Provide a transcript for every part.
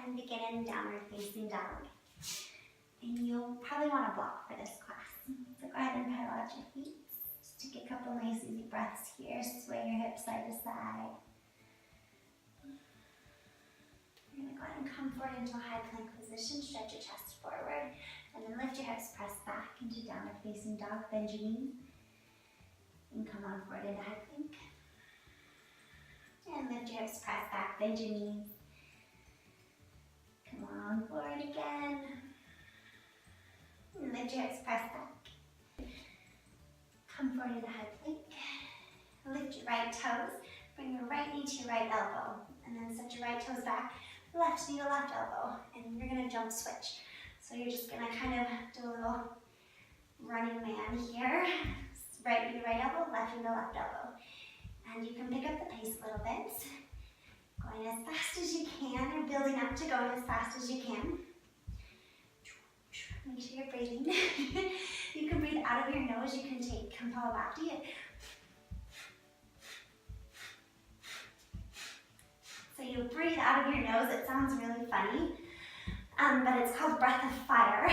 and begin in downward facing dog. And you'll probably want to block for this class. So go ahead and pedal out your feet. Just take a couple nice easy breaths here. Sway your hips side to side. You're going to go ahead and come forward into a high plank position. Stretch your chest forward. And then lift your hips, press back into downward facing dog. Bend your knees. And come on forward into high plank. And lift your hips, press back, bend your knees. Come on forward again. And lift your hips, press back. Come forward into high plank. Lift your right toes. Bring your right knee to your right elbow. And then set your right toes back. Left knee to left elbow. And you're going to jump switch. So you're just going to kind of do a little running man here. Right knee to right elbow, left knee to left elbow. And you can pick up the pace a little bit. Going as fast as you can, or building up to going as fast as you can. Make sure you're breathing. You can breathe out of your nose. You can take Kapalabhati. So you breathe out of your nose. It sounds really funny, but it's called breath of fire,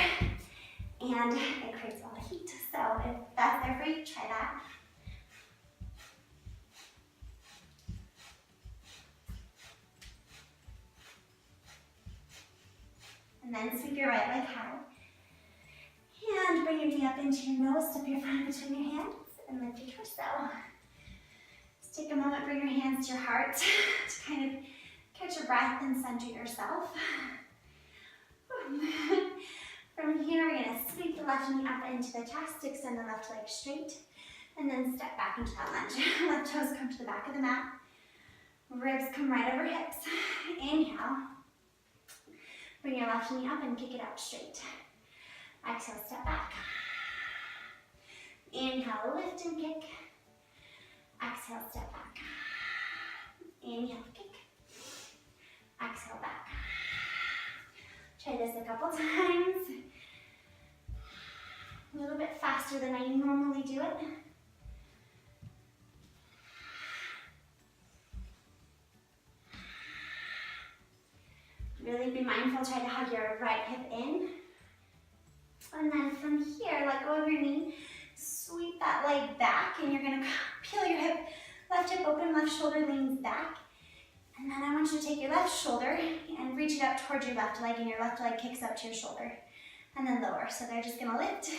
and it creates a lot of heat. So if that's there for you, try that. And then sweep your right leg high. And bring your knee up into your nose, step your front between your hands, and lift your torso. Just take a moment, bring your hands to your heart to kind of catch your breath and center yourself. From here, we're going to sweep the left knee up into the chest, extend the left leg straight, and then step back into that lunge. Left toes come to the back of the mat. Ribs come right over hips. Inhale. Bring your left knee up and kick it out straight. Exhale, step back. Inhale, lift and kick. Exhale, step back. Inhale, kick. Exhale, back. Try this a couple times. A little bit faster than I normally do it. Really be mindful, try to hug your right hip in. And then from here, let go of your knee, sweep that leg back, and you're gonna peel your hip, left hip open, left shoulder leans back. And then I want you to take your left shoulder and reach it up towards your left leg, and your left leg kicks up to your shoulder. And then lower. So they're just gonna lift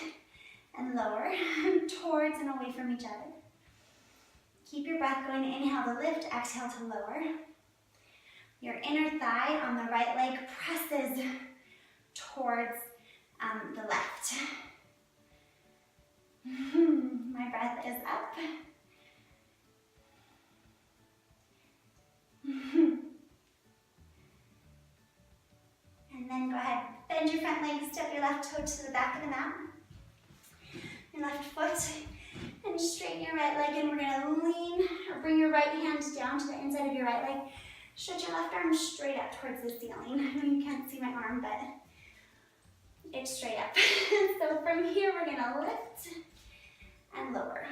and lower towards and away from each other. Keep your breath going. Inhale to lift, exhale to lower. Your inner thigh on the right leg presses towards the left. My breath is up. And then go ahead, bend your front leg, step your left toe to the back of the mat. Your left foot, and straighten your right leg, and we're gonna lean, or bring your right hand down to the inside of your right leg. Stretch your left arm straight up towards the ceiling. I know you can't see my arm, but it's straight up. So from here, we're gonna lift and lower.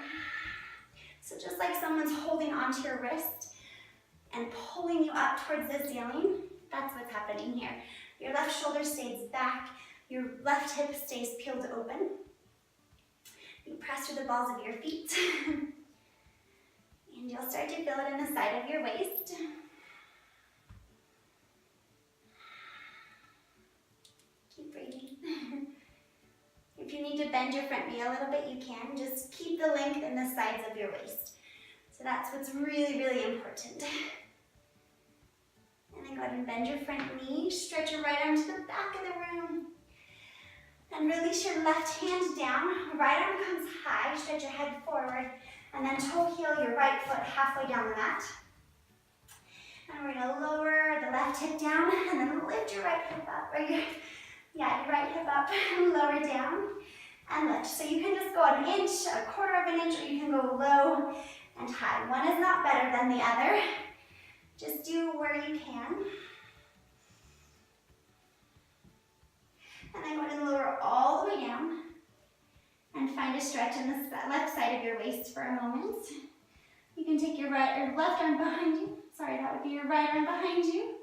So just like someone's holding onto your wrist and pulling you up towards the ceiling, that's what's happening here. Your left shoulder stays back, your left hip stays peeled open. You press through the balls of your feet, and you'll start to feel it in the side of your waist. Keep breathing. If you need to bend your front knee a little bit, you can. Just keep the length in the sides of your waist. So that's what's really, really important. And then go ahead and bend your front knee. Stretch your right arm to the back of the room. And release your left hand down. Right arm comes high. Stretch your head forward. And then toe heel your right foot halfway down the mat. And we're going to lower the left hip down. And then lift your right hip up. Or your right hip up. And lower down. And lift. So you can just go an inch, a quarter of an inch, or you can go low and high. One is not better than the other. Just do where you can. And then go ahead and lower all the way down. And find a stretch on the left side of your waist for a moment. You can take your right or left arm behind you. Sorry, that would be your right arm behind you.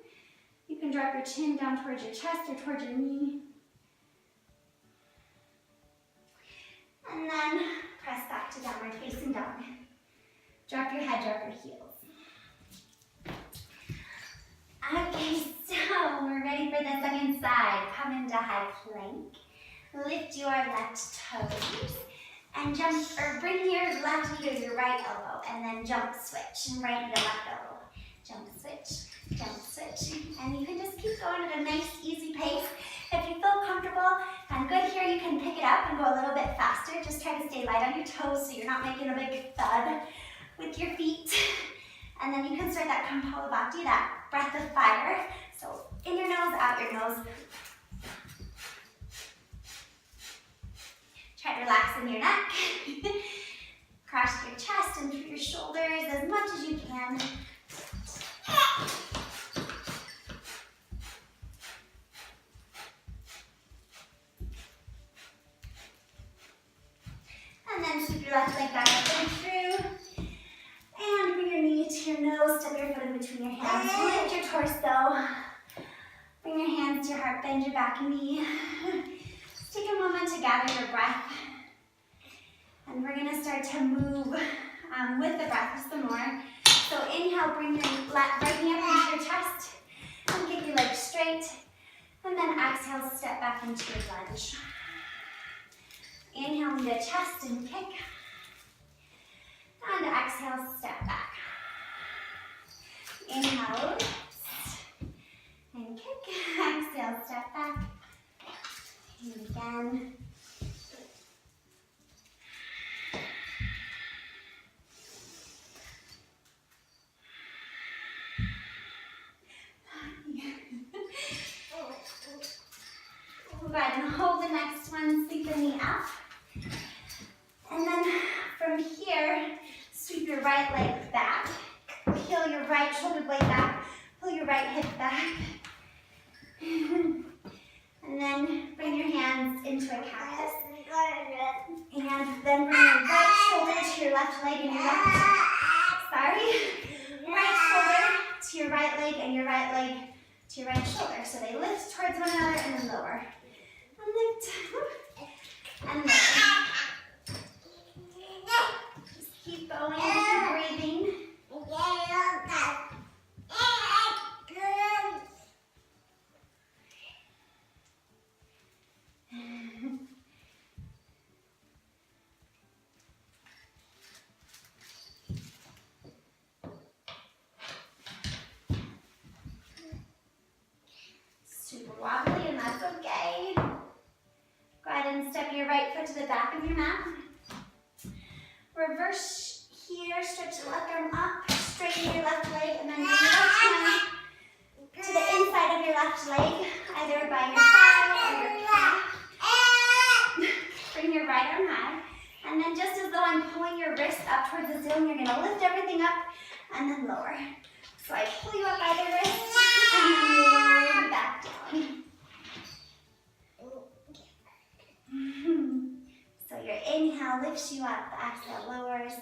You can can drop your chin down towards your chest or towards your knee. And then press back to downward facing dog. Drop your head, drop your heels. Okay, so we're ready for the second side. Come into high plank. Lift your left toes and jump, or bring your left knee to your right elbow and then jump switch and right to left elbow. Jump switch, and you can just keep going at a nice easy pace. If you feel comfortable and good here, you can pick it up and go a little bit faster. Just try to stay light on your toes so you're not making a big thud with your feet. And then you can start that Kapalabhati, that breath of fire. So in your nose, out your nose. Try to relax in your neck. Cross your chest and through your shoulders as much as you can. And then sweep your left leg back up and through. And bring your knee to your nose, step your foot in between your hands. Lift your torso. Bring your hands to your heart, bend your back knee. Just take a moment to gather your breath. And we're gonna start to move with the breath some more. So inhale, bring your right knee up into your chest and kick your legs straight. And then exhale, step back into your lunge. Inhale into chest and kick. And exhale, step back. Inhale, and kick. Exhale, step back. And again. Go ahead and hold the next one, sweep the knee up. And then from here, sweep your right leg back. Peel your right shoulder blade back. Pull your right hip back. And then bring your hands into a cactus. And then bring your right shoulder to your left leg and your right shoulder to your right leg and your right leg to your right shoulder. So they lift towards one another and then lower. And lift. And lower. Just keep going, keep breathing. Super wobbly, and that's okay. Go ahead and step your right foot to the back of your mat. Reverse here, stretch the left arm up, straighten your left leg, and then bring your left hand to the inside of your left leg, either by your thigh or your calf. Bring your right arm high, and then just as though I'm pulling your wrist up towards the ceiling, you're gonna lift everything up and then lower. So I pull you up by the wrist, and then lower you back down. So your inhale lifts you up, exhale lowers.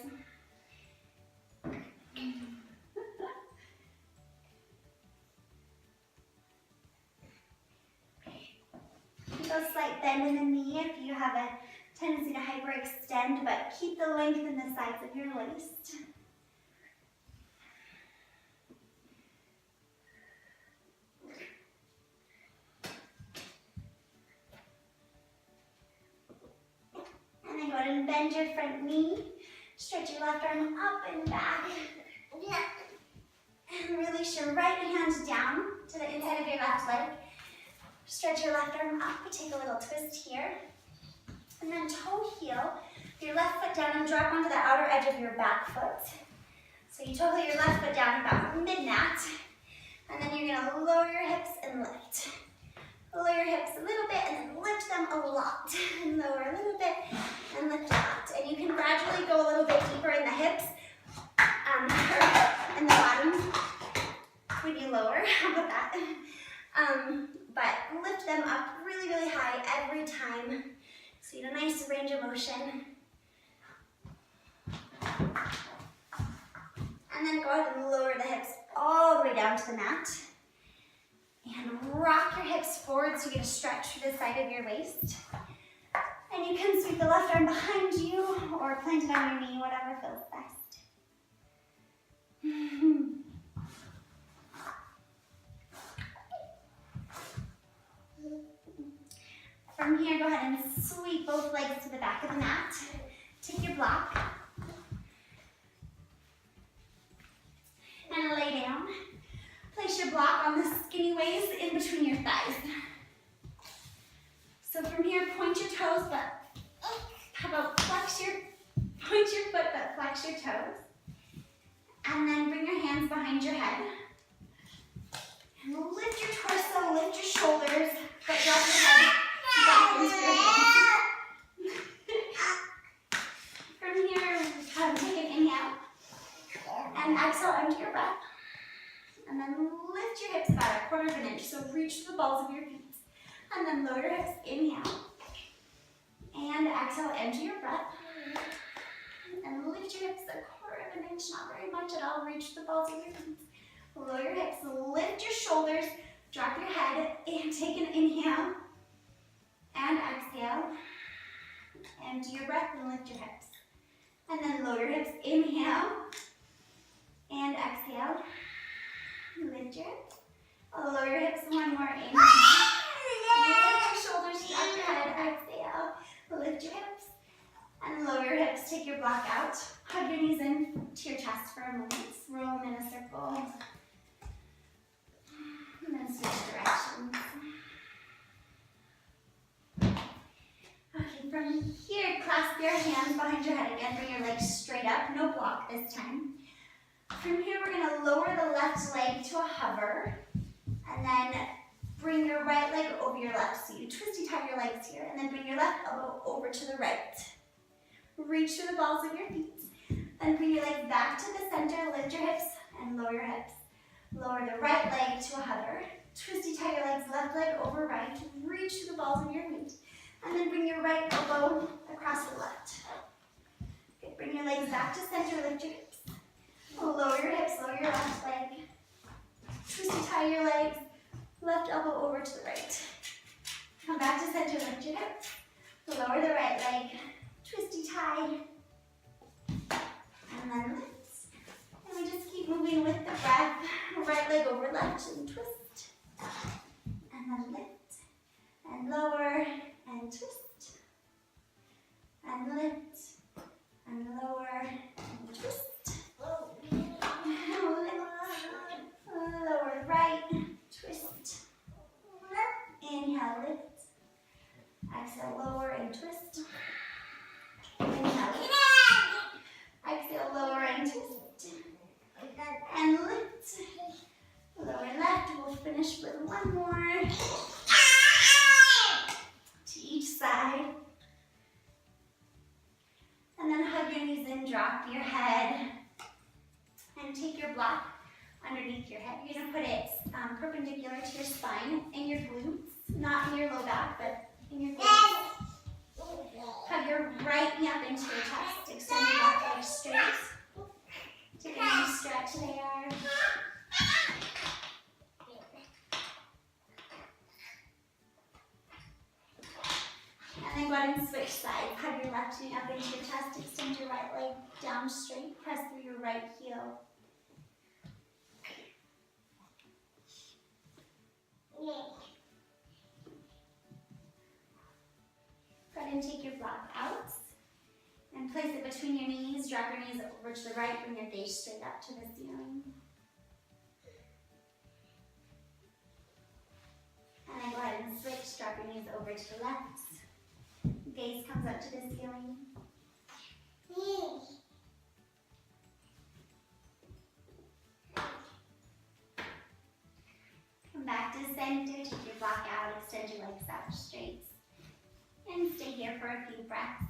Keep a slight bend in the knee if you have a tendency to hyperextend, but keep the length in the sides of your waist. And then go ahead and bend your front knee. Stretch your left arm up and back. And release your right hand down to the inside of your left leg. Stretch your left arm up, take a little twist here. And then toe heel your left foot down and drop onto the outer edge of your back foot. So you toe heel your left foot down about mid-mat. And then you're gonna lower your hips and lift. Lower your hips a little bit and then lift them a lot. And lower a little bit and lift a lot. And you can gradually go a little bit deeper in the hips. Or in the bottom. Maybe lower, how about that? But lift them up really, really high every time. So you get a nice range of motion. And then go ahead and lower the hips all the way down to the mat. And rock your hips forward so you get a stretch through the side of your waist. And you can sweep the left arm behind you or plant it on your knee, whatever feels best. From here, go ahead and sweep both legs to the back of the mat. Take your block. And lay down. Place your block on the skinny ways in between your thighs. So from here, point your toes, but how about point your foot, but flex your toes. And then bring your hands behind your head. And lift your torso, lift your shoulders, but drop your head back into your hands. From here, take an inhale. And exhale, empty your breath. And then lift your hips about a quarter of an inch. So reach the balls of your feet. And then lower your hips, inhale. And exhale, empty your breath. And lift your hips a quarter of an inch, not very much at all. Reach the balls of your feet. Lower your hips, lift your shoulders, drop your head, and take an inhale. And exhale. Empty your breath and lift your hips. And then lower your hips, inhale. And exhale. Lift your hips. Lower your hips one more, inhale. Lift your shoulders, drop your head, exhale. Lift your hips. And lower your hips, take your block out. Hug your knees in to your chest for a moment. Roll them in a circle. And then switch directions. Okay, from here, clasp your hands behind your head again. Bring your legs straight up, no block this time. From here, we're going to lower the left leg to a hover. And then bring your right leg over your left. So you twisty tie your legs here. And then bring your left elbow over to the right. Reach through the balls of your feet. Then bring your legs back to the center. Lift your hips and lower your hips. Lower the right leg to a hover. Twisty tie your legs, left leg over right. Reach through the balls of your feet. And then bring your right elbow across the left. Good. Bring your legs back to center. Lift your hips. Lower your hips, lower your left leg. Twisty tie your legs. Left elbow over to the right. Come back to center, lift your hips. Lower the right leg. Twisty tie. And then lift. And we just keep moving with the breath. Right leg over left and twist. And then lift. And lower and twist. And lift. And lower and twist. Lower right, twist. Inhale, lift. Exhale, lower and twist. Inhale, lift. Exhale, lower and twist. And lift. Lower left. We'll finish with one more. To each side. And then hug your knees in, drop your head. And take your block underneath your head. You're going to put it perpendicular to your spine and your glutes, not in your low back, but in your glutes. Hug your right knee up into your chest. Extend your left leg straight. Take a nice stretch there. And then go ahead and switch sides. Hug your left knee up into your chest. Extend your right leg down straight. Press through your right heel. Go ahead and take your block out and place it between your knees. Drop your knees over to the right. Bring your gaze straight up to the ceiling. And then go ahead and switch. Drop your knees over to the left. Gaze comes up to the ceiling. Come back to center, take your block out, extend your legs out straight. And stay here for a few breaths.